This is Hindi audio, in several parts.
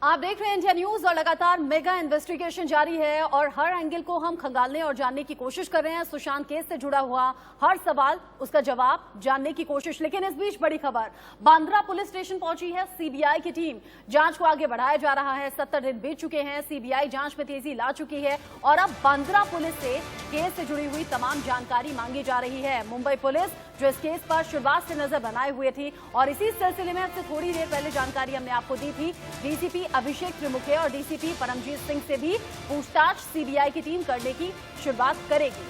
आप देख रहे हैं इंडिया न्यूज और लगातार मेगा इन्वेस्टिगेशन जारी है और हर एंगल को हम खंगालने और जानने की कोशिश कर रहे हैं। सुशांत केस से जुड़ा हुआ हर सवाल, उसका जवाब जानने की कोशिश। लेकिन इस बीच बड़ी खबर, बांद्रा पुलिस स्टेशन पहुंची है सीबीआई की टीम। जांच को आगे बढ़ाया जा रहा है। 70 दिन बीत चुके हैं, सीबीआई जांच में तेजी ला चुकी है और अब बांद्रा पुलिस से केस से जुड़ी हुई तमाम जानकारी मांगी जा रही है। मुंबई पुलिस जो इस केस पर शुरुआत से नजर बनाए हुए थी और इसी सिलसिले में आपसे थोड़ी देर पहले जानकारी हमने आपको दी थी, डीसीपी अभिषेक त्रिमुखे और डीसीपी परमजीत सिंह से भी पूछताछ सीबीआई की टीम करने की शुरुआत करेगी।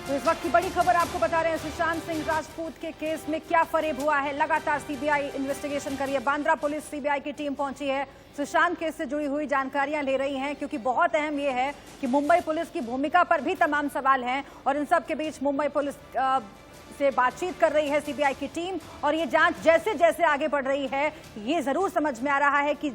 तो इस वक्त की बड़ी खबर आपको बता रहे हैं, सुशांत सिंह राजपूत के केस में क्या फरेब हुआ है। लगातार सीबीआई इन्वेस्टिगेशन कर रही है। बांद्रा पुलिस सीबीआई की टीम पहुंची है, सुशांत केस से जुड़ी हुई जानकारियां ले रही हैं, क्योंकि बहुत अहम यह है कि मुंबई पुलिस की भूमिका पर भी तमाम सवाल हैं और इन सब के बीच मुंबई पुलिस से बातचीत कर रही है सीबीआई की टीम। और ये जांच जैसे जैसे आगे बढ़ रही है, ये जरूर समझ में आ रहा है कि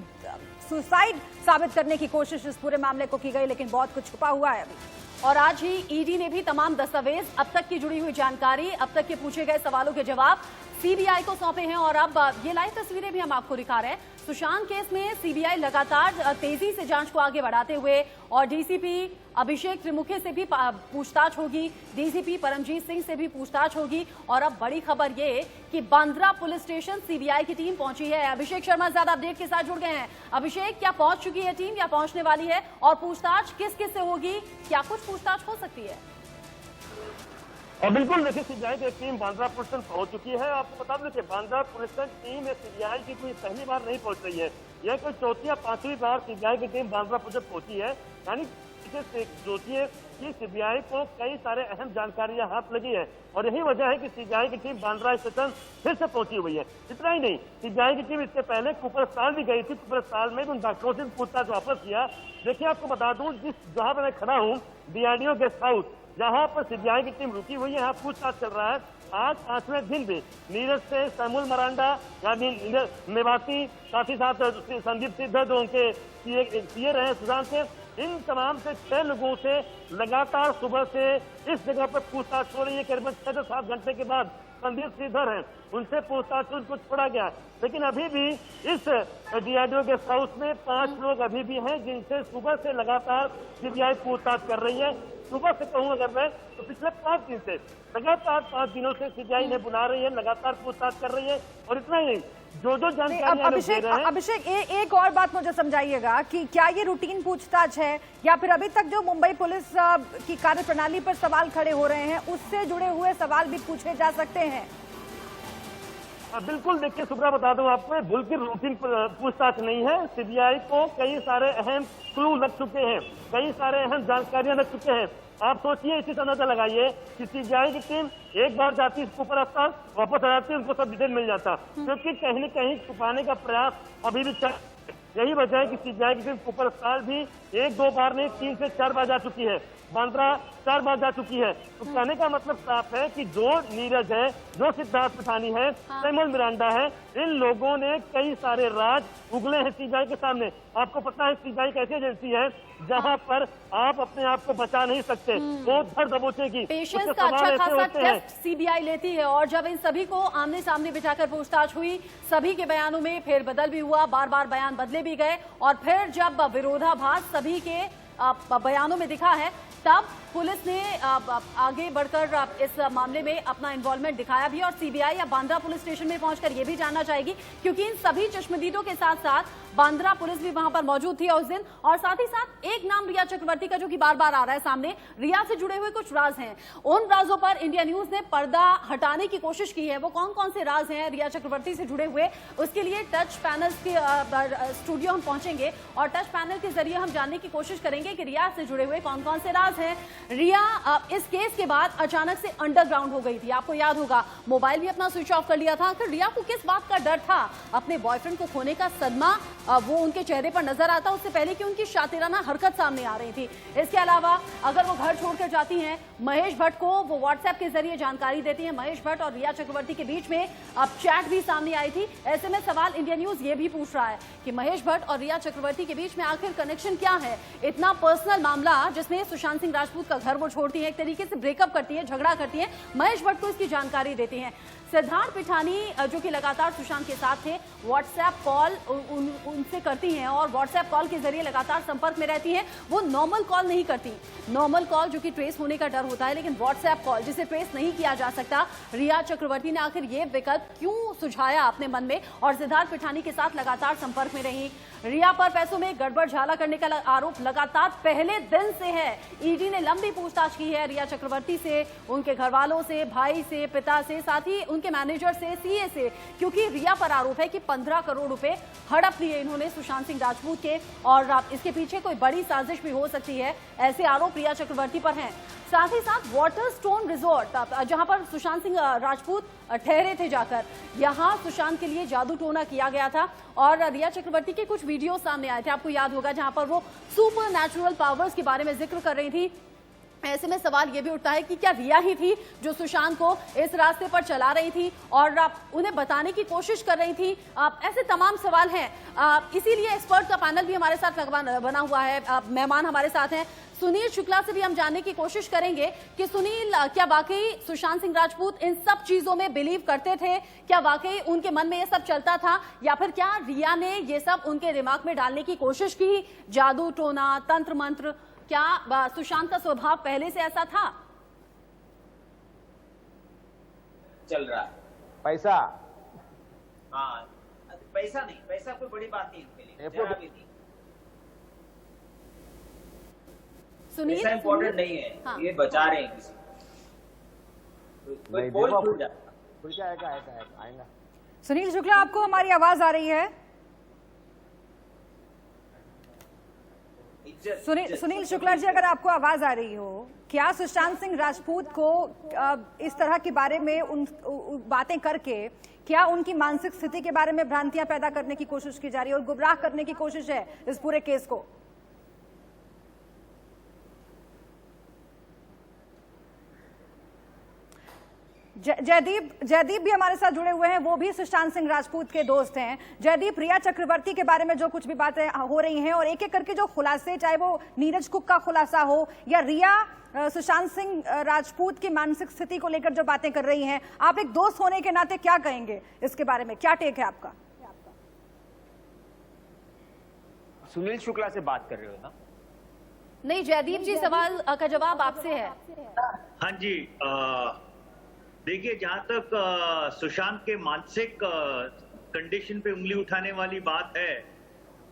सुसाइड साबित करने की कोशिश इस पूरे मामले को की गई, लेकिन बहुत कुछ छुपा हुआ है अभी। और आज ही ईडी ने भी तमाम दस्तावेज, अब तक की जुड़ी हुई जानकारी, अब तक के पूछे गए सवालों के जवाब सीबीआई को सौंपे हैं। और अब ये लाइव तस्वीरें भी हम आपको दिखा रहे हैं। सुशांत केस में सीबीआई लगातार तेजी से जांच को आगे बढ़ाते हुए और डीसीपी अभिषेक त्रिमुखे से भी पूछताछ होगी, डीसीपी परमजीत सिंह से भी पूछताछ होगी। और अब बड़ी खबर ये कि बांद्रा पुलिस स्टेशन सीबीआई की टीम पहुंची है। अभिषेक शर्मा ज्यादा अपडेट के साथ जुड़ गए हैं। अभिषेक, क्या पहुंच चुकी है टीम या पहुंचने वाली है और पूछताछ किस किस से होगी, क्या कुछ पूछताछ हो सकती है? और बिल्कुल देखिए, सीबीआई की टीम बांद्रा पुलिस स्टेशन पहुंच चुकी है। आपको बता दें कि Bandra police station team CBI की कोई पहली बार नहीं पहुंच रही है, यह कोई चौथी या पांचवी बार सीबीआई की टीम बांद्रा पुलिस पहुंची है। यानी सोचिए कि सीबीआई को कई सारे अहम जानकारियां हाथ लगी है और यही वजह है कि सीबीआई की टीम बांद्रा स्टेशन फिर से पहुंची हुई है। इतना ही नहीं, सीबीआई की टीम इससे पहले कुपरस्ताल भी गई थी। कुपरस्ताल में उन डॉक्टरों से पूछताछ वापस किया। देखिए, आपको बता दूं, जहां पर मैं खड़ा हूं, डीआरडीओ गेस्ट हाउस, जहां पर सीबीआई की टीम रुकी हुई है, यहाँ पूछताछ चल रहा है। आज 5वें दिन भी नीरज से सैमुअल मरांडा यानी मेवाती, साथ ही साथ संदीप सिद्ध जो उनके सीए रहे सुशांत से, इन तमाम से 6 लोगों से लगातार सुबह से इस जगह पर पूछताछ हो रही है। करीबन 6 से 7 घंटे के बाद संदीप श्रीधर हैं, उनसे पूछताछ उनको छोड़ा गया। लेकिन अभी भी इस डीआरडीओ गेस्ट हाउस में 5 लोग अभी भी हैं जिनसे सुबह से लगातार सीबीआई पूछताछ कर रही है। सुबह से कहूँ अगर मैं, तो पिछले 5 दिन से लगातार 5 दिनों से सीबीआई ने बुला रही है, लगातार पूछताछ कर रही है। और इतना ही नहीं, जो जानकारी अभिषेक एक और बात मुझे समझाइएगा कि क्या ये रूटीन पूछताछ है या फिर अभी तक जो मुंबई पुलिस की कार्यप्रणाली पर सवाल खड़े हो रहे हैं उससे जुड़े हुए सवाल भी पूछे जा सकते हैं? बिल्कुल, देखिए सुब्रा, बता दूं आपको, बिल्कुल रूटीन पूछताछ नहीं है। सीबीआई को कई सारे अहम क्लू लग चुके हैं, कई सारे अहम जानकारियां लग चुके हैं। आप सोचिए, इसी अंदाजा लगाइए कि सीबीआई की टीम एक बार जाती है ऊपर अस्पताल, वापस आ जाती है, उनको सब डिटेल मिल जाता, क्योंकि कहीं न कहीं छुपाने का प्रयास अभी भी चल। यही वजह है कि सीबीआई की टीम ऊपर अस्पताल भी 1-2 बार नहीं, 3 से 4 बार जा चुकी है। बांद्रा 4 बार जा चुकी है। तो कहने का मतलब साफ है कि जो नीरज है, जो सिद्धार्थ पिठानी है, सैमुअल मिरांडा है, इन लोगों ने कई सारे राज उगले हैं सीबीआई के सामने। आपको पता है, सीबीआई एक ऐसी एजेंसी है जहां पर आप अपने आप को बचा नहीं सकते, वो धर दबोचेगी। पेशेंस का अच्छा खासा टेस्ट सीबीआई लेती है और जब इन सभी को आमने सामने बिठाकर पूछताछ हुई, सभी के बयानों में फेरबदल भी हुआ, बार बार बयान बदले भी गए और फिर जब विरोधाभास सभी के बयानों में दिखा है, तब पुलिस ने आगे बढ़कर इस मामले में अपना इन्वॉल्वमेंट दिखाया भी और सीबीआई या बांद्रा पुलिस स्टेशन में पहुंचकर यह भी जानना चाहेगी, क्योंकि इन सभी चश्मदीदों के साथ साथ बांद्रा पुलिस भी वहां पर मौजूद थी उस दिन। और साथ ही साथ एक नाम रिया चक्रवर्ती का, जो कि बार बार आ रहा है सामने। रिया से जुड़े हुए कुछ राज हैं, उन राजों पर इंडिया न्यूज ने पर्दा हटाने की कोशिश की है। वो कौन कौन से राज हैं रिया चक्रवर्ती से जुड़े हुए, उसके लिए टच पैनल के स्टूडियो हम पहुंचेंगे और टच पैनल के जरिए हम जानने की कोशिश करेंगे कि रिया से जुड़े हुए कौन कौन से राज हैं। रिया इस केस के बाद अचानक से अंडरग्राउंड हो गई थी, आपको याद होगा, मोबाइल भी अपना स्विच ऑफ कर लिया था। आखिर रिया को किस बात का डर था? अपने बॉयफ्रेंड को खोने का सदमा वो उनके चेहरे पर नजर आता, उससे पहले कि उनकी शातिराना हरकत सामने आ रही थी। इसके अलावा अगर वो घर छोड़कर जाती हैं, महेश भट्ट को वो व्हाट्सएप के जरिए जानकारी देती हैं। महेश भट्ट और रिया चक्रवर्ती के बीच में अब चैट भी सामने आई थी। ऐसे में सवाल इंडिया न्यूज ये भी पूछ रहा है कि महेश भट्ट और रिया चक्रवर्ती के बीच में आखिर कनेक्शन क्या है? इतना पर्सनल मामला जिसमें सुशांत सिंह राजपूत का घर वो छोड़ती है, एक तरीके से ब्रेकअप करती है, झगड़ा करती है, महेश भट्ट को इसकी जानकारी देती है। सिद्धार्थ पिठानी जो कि लगातार सुशांत के साथ थे, व्हाट्सएप कॉल उनसे करती हैं और व्हाट्सएप कॉल के जरिए लगातार संपर्क में रहती हैं। वो नॉर्मल कॉल नहीं करती, नॉर्मल कॉल जो कि ट्रेस होने का डर होता है, लेकिन व्हाट्सएप कॉल जिसे ट्रेस नहीं किया जा सकता। रिया चक्रवर्ती ने आखिर ये विकल्प क्यों सुझाया अपने मन में और सिद्धार्थ पिठानी के साथ लगातार संपर्क में रही। रिया पर पैसों में गड़बड़ झाला करने का आरोप लगातार पहले दिन से है। ईडी ने लंबी पूछताछ की है रिया चक्रवर्ती से, उनके घर वालों से, भाई से, पिता से, साथ ही उनके मैनेजर से, सीए से, क्योंकि रिया पर आरोप है कि 15 करोड़ रुपए हड़प लिए इन्होंने सुशांत सिंह राजपूत के और इसके पीछे कोई बड़ी साजिश भी हो सकती है, ऐसे आरोप रिया चक्रवर्ती पर हैं। साथ ही साथ वाटर स्टोन रिजॉर्ट जहां पर सुशांत सिंह राजपूत ठहरे थे जाकर, यहां सुशांत के लिए जादू टोना किया गया था और रिया चक्रवर्ती के कुछ वीडियो सामने आए थे, आपको याद होगा, जहां पर वो सुपर नेचुरल पावर्स के बारे में जिक्र कर रही थी। ऐसे में सवाल यह भी उठता है कि क्या रिया ही थी जो सुशांत को इस रास्ते पर चला रही थी और उन्हें बताने की कोशिश कर रही थी। ऐसे तमाम सवाल हैं, इसीलिए एक्सपर्ट का पैनल भी हमारे साथ बना हुआ है। मेहमान हमारे साथ हैं, सुनील शुक्ला से भी हम जानने की कोशिश करेंगे कि सुनील, क्या वाकई सुशांत सिंह राजपूत इन सब चीजों में बिलीव करते थे? क्या वाकई उनके मन में ये सब चलता था या फिर क्या रिया ने ये सब उनके दिमाग में डालने की कोशिश की? जादू टोना, तंत्र मंत्र, क्या सुशांत का स्वभाव पहले से ऐसा था? चल रहा है पैसा, हाँ पैसा नहीं, पैसा कोई बड़ी बात नहीं उनके लिए, जरा भी नहीं। सुनील, पैसा इम्पोर्टेंट नहीं है, हाँ। ये बचा रहे हैं किसी नहीं, कोई देखो, भूल जाता। खुल के आएगा आएगा। सुनील शुक्ला, आपको हमारी आवाज आ रही है? सुनील शुक्ला जी, अगर आपको आवाज आ रही हो, क्या सुशांत सिंह राजपूत को इस तरह के बारे में बातें करके क्या उनकी मानसिक स्थिति के बारे में भ्रांतियां पैदा करने की कोशिश की जा रही है और गुमराह करने की कोशिश है इस पूरे केस को? जयदीप भी हमारे साथ जुड़े हुए हैं, वो भी सुशांत सिंह राजपूत के दोस्त हैं। जयदीप, रिया चक्रवर्ती के बारे में जो कुछ भी बातें हो रही हैं और एक एक करके जो खुलासे, चाहे वो नीरज कुक का खुलासा हो या रिया सुशांत सिंह राजपूत की मानसिक स्थिति को लेकर जो बातें कर रही हैं, आप एक दोस्त होने के नाते क्या कहेंगे इसके बारे में? क्या टेक है आपका? सुनील शुक्ला से बात कर रहे हो ना? नहीं जयदीप जी, सवाल का जवाब आपसे है। हाँ जी, देखिए, जहां तक सुशांत के मानसिक कंडीशन पे उंगली उठाने वाली बात है,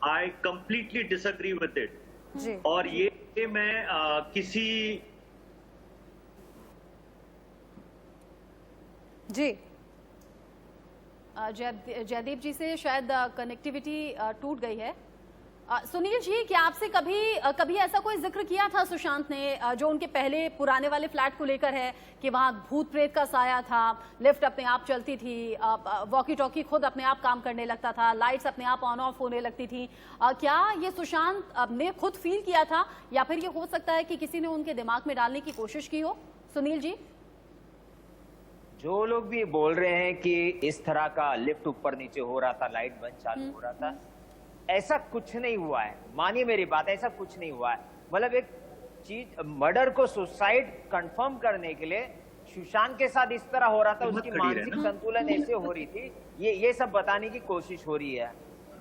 I completely disagree with it. और ये मैं किसी जी जयदीप जी से शायद कनेक्टिविटी टूट गई है। सुनील जी, क्या आपसे कभी ऐसा कोई जिक्र किया था सुशांत ने, जो उनके पहले पुराने वाले फ्लैट को लेकर है, कि वहां भूत प्रेत का साया था, लिफ्ट अपने आप चलती थी, वॉकी टॉकी खुद अपने आप काम करने लगता था, लाइट्स अपने आप ऑन ऑफ होने लगती थी? क्या ये सुशांत ने खुद फील किया था या फिर ये हो सकता है कि किसी ने उनके दिमाग में डालने की कोशिश की हो? सुनील जी, जो लोग भी बोल रहे हैं कि इस तरह का लिफ्ट ऊपर नीचे हो रहा था, लाइट बंद चालू हो रहा था, ऐसा कुछ नहीं हुआ है। मानिए मेरी बात, ऐसा कुछ नहीं हुआ है। मतलब एक चीज, मर्डर को सुसाइड कंफर्म करने के लिए सुशांत के सात इस तरह हो रहा था, उसकी मानसिक संतुलन ऐसे हो रही थी, ये सब बताने की कोशिश हो रही है।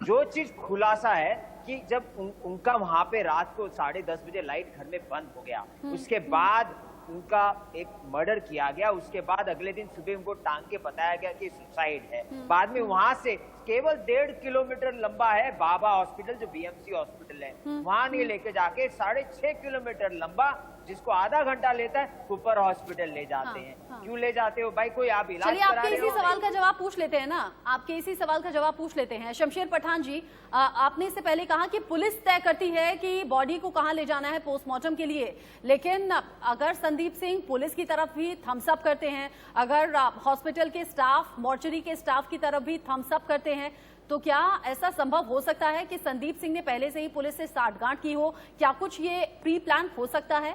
जो चीज खुलासा है कि जब उनका वहां पे रात को 10:30 बजे लाइट घर में बंद हो गया, उसके बाद उनका एक मर्डर किया गया, उसके बाद अगले दिन सुबह उनको टांग के बताया गया कि सुसाइड है। बाद में वहां से केवल 1.5 किलोमीटर लंबा है बाबा हॉस्पिटल, जो बीएमसी हॉस्पिटल है, वहां नहीं लेके जाके 6.5 किलोमीटर लंबा, जिसको आधा घंटा लेता है, कुपर हॉस्पिटल ले जाते हैं। क्यों ले जाते हो भाई? कोई आप इलाज करा रहे हो? आपके इसी सवाल का जवाब पूछ लेते हैं ना, आपके इसी सवाल का जवाब पूछ लेते हैं। शमशेर पठान जी, आपने इससे पहले कहा कि पुलिस तय करती है कि बॉडी को कहां ले जाना है पोस्टमार्टम के लिए, लेकिन अगर संदीप सिंह पुलिस की तरफ भी थम्स अप करते हैं, अगर हॉस्पिटल के स्टाफ, मॉर्चरी के स्टाफ की तरफ भी थम्स अप करते हैं, तो क्या ऐसा संभव हो सकता है कि संदीप सिंह ने पहले से ही पुलिस से साठगांठ की हो? क्या कुछ ये प्री प्लान हो सकता है?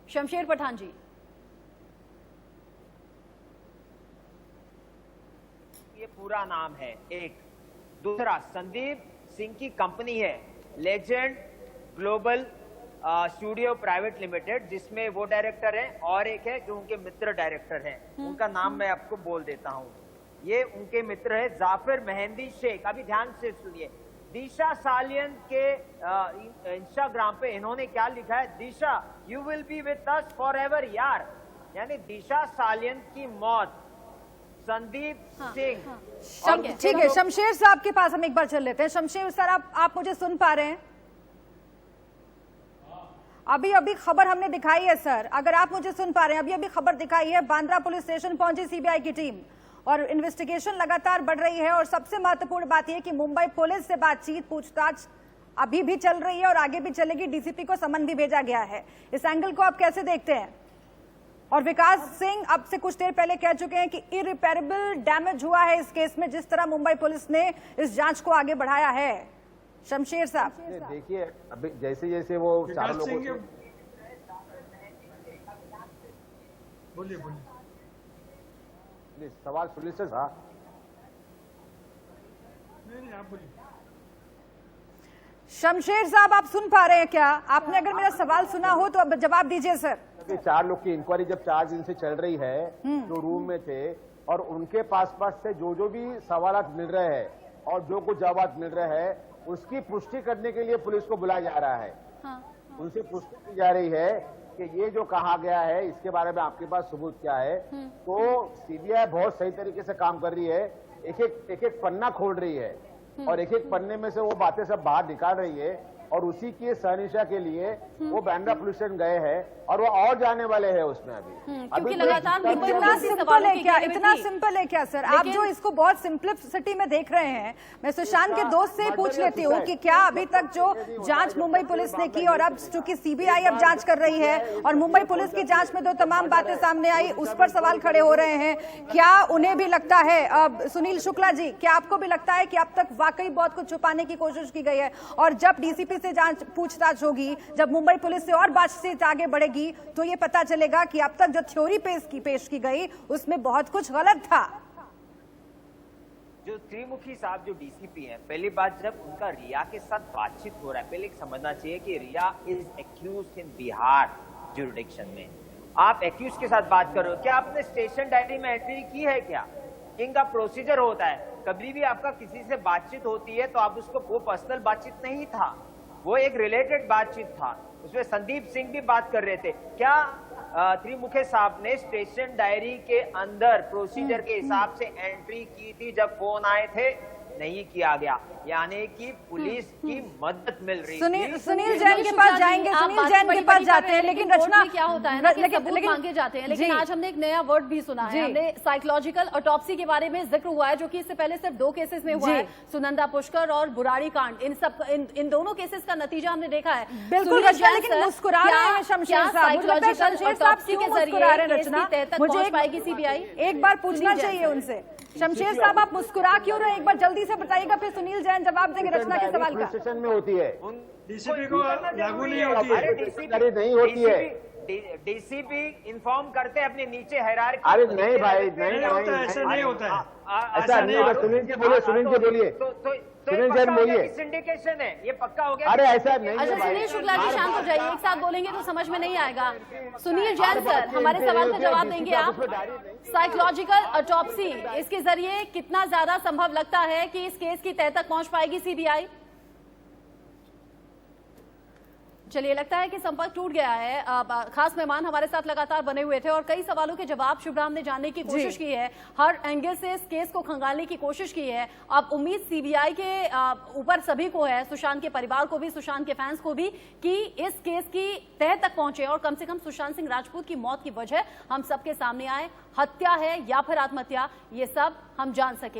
शमशेर पठान जी, ये पूरा नाम है एक। दूसरा, संदीप सिंह की कंपनी है legend global studio private limited, जिसमें वो डायरेक्टर हैं और एक है जो उनके मित्र डायरेक्टर हैं। उनका नाम मैं आपको बोल देता हूँ। ये उनके मित्र है जाफिर मेहंदी शेख। अभी ध्यान से सुनिए, दिशा सालियन के इंस्टाग्राम पे इन्होंने क्या लिखा है, Disha you will be with us forever यार, यानी दिशा सालियन की मौत संदीप सिंह। ठीक है, शमशेर साहब के पास हम एक बार चल लेते हैं। शमशेर सर, आप मुझे सुन पा रहे हैं? अभी खबर हमने दिखाई है सर, अगर आप मुझे सुन पा रहे हैं, अभी खबर दिखाई है, बांद्रा पुलिस स्टेशन पहुंची सीबीआई की टीम और इन्वेस्टिगेशन लगातार बढ़ रही है। और सबसे महत्वपूर्ण बात यह कि मुंबई पुलिस से बातचीत, पूछताछ अभी भी चल रही है और आगे भी चलेगी। डीसीपी को समन भी भेजा गया है। इस एंगल को आप कैसे देखते हैं? और विकास सिंह अब से कुछ देर पहले कह चुके हैं कि इरिपेरेबल डैमेज हुआ है इस केस में, जिस तरह मुंबई पुलिस ने इस जांच को आगे बढ़ाया है। शमशेर साहब देखिए, अभी जैसे जैसे वो चारों लोगों से बोलिए सवाल सुनिए सर। नहीं आप बोलिए। शमशेर साहब, आप सुन पा रहे हैं क्या? आपने अगर मेरा सवाल सुना हो तो अब जवाब दीजिए सर। 4 लोग की इंक्वायरी जब 4 दिन से चल रही है, जो रूम में थे और उनके पास से जो भी सवालात मिल रहे हैं और जो कुछ जवाब मिल रहे हैं, उसकी पुष्टि करने के लिए पुलिस को बुलाया जा रहा है। उनसे पुष्टि की जा रही है कि ये जो कहा गया है इसके बारे में आपके पास सबूत क्या है। तो सीबीआई बहुत सही तरीके से काम कर रही है, एक एक पन्ना खोल रही है और एक एक पन्ने में से वो बातें सब बाहर निकाल रही है। और उसी की सहनिशा के लिए वो बांद्रा पुलिस स्टेशन गए हैं और वो और जाने वाले हैं उसमें क्योंकि लगातार इतना सिंपल है क्या सर? आप जो इसको बहुत सिंपलिसिटी में देख रहे हैं, मैं सुशांत के दोस्त से पूछ लेती हूँ कि क्या अभी तक जो जांच मुंबई पुलिस ने की और अब चूंकि सीबीआई अब जांच कर रही है और मुंबई पुलिस की जांच में जो तमाम बातें सामने आई उस पर सवाल खड़े हो रहे हैं, क्या उन्हें भी लगता है, सुनील शुक्ला जी, क्या आपको भी लगता है कि अब तक वाकई बहुत कुछ छुपाने की कोशिश की गई है और जब डीसीपी से जांच पूछताछ होगी, जब मुंबई पुलिस से और बातचीत आगे बढ़ेगी तो ये पता चलेगा कि अब तक जो थ्योरी पेश की गई उसमें बहुत कुछ गलत था? जो त्रिमुखी साहब जो डीसीपी हैं, पहली बात जब उनका रिया के साथ बातचीत हो रहा है, पहले समझना चाहिए कि Riya is accused in Bihar jurisdiction में। आप एक्यूज के साथ बात कर रहे हो, क्या आपने स्टेशन डायरी में एंट्री की है? क्या इनका प्रोसीजर होता है, कभी भी आपका किसी से बातचीत होती है तो आप उसको, वो पर्सनल बातचीत नहीं था, वो एक रिलेटेड बातचीत था, उसमें संदीप सिंह भी बात कर रहे थे। क्या त्रिमुखे साहब ने स्टेशन डायरी के अंदर प्रोसीजर के हिसाब से एंट्री की थी जब फोन आए थे? नहीं किया गया, यानी कि पुलिस की मदद मिल रही थी। सुनील जैन के पास जाएंगे, सुनील जैन के पास जाते हैं, लेकिन रचना क्या होता है ना, लेकिन मांगे जाते हैं। लेकिन आज हमने एक नया वर्ड भी सुना है, हमने साइकोलॉजिकल ऑटोप्सी के बारे में जिक्र हुआ है, जो कि इससे पहले सिर्फ 2 केसेस में हुआ है, सुनंदा पुष्कर और बुराड़ी कांड। इन दोनों केसेस का नतीजा हमने देखा है। बिल्कुल रचना, लेकिन मुस्कुरा रहे हैं शमशेर साहब, साइकोलॉजिकल ऑटोप्सी के जरिए रचना मुझे पाएगी सीबीआई? एक बार पूछना चाहिए उनसे। शमशेर साहब, आप मुस्कुरा क्यों रहे? एक बार जल्दी से बताइएगा, फिर सुनील जैन जवाब देंगे रचना के सवाल का। स्टेशन में होती है, डीसीपी को लागू नहीं होती है, नहीं होती है। डीसीपी इन्फॉर्म करते हैं अपने नीचे हायरार्की। अरे नहीं भाई, नहीं होता है, ऐसे नहीं होता है, ऐसा नहीं होता। सुनील जी बोलिए, सुनील जी बोलिए, सुनील जैन बोलिए। सिंडिकेशन है, ये पक्का हो गया। अरे ऐसा नहीं है। अच्छा सुनील शुक्ला जी, शांत हो जाइए, एक साथ बोलेंगे तो समझ में नहीं आएगा। सुनील जैन सर, हमारे सवाल का जवाब देंगे आप? साइकोलॉजिकल ऑटोप्सी, इसके जरिए कितना ज्यादा संभव लगता है कि इस केस की तह तक पहुंच पाएगी सीबीआई? चलिए, लगता है कि संपर्क टूट गया है। खास मेहमान हमारे साथ लगातार बने हुए थे और कई सवालों के जवाब शुभराम ने जानने की कोशिश की है, हर एंगल से इस केस को खंगालने की कोशिश की है। अब उम्मीद सीबीआई के ऊपर सभी को है, सुशांत के परिवार को भी, सुशांत के फैंस को भी, कि इस केस की तह तक पहुंचे और कम से कम सुशांत सिंह राजपूत की मौत की वजह हम सबके सामने आए। हत्या है या फिर आत्महत्या, ये सब हम जान सके।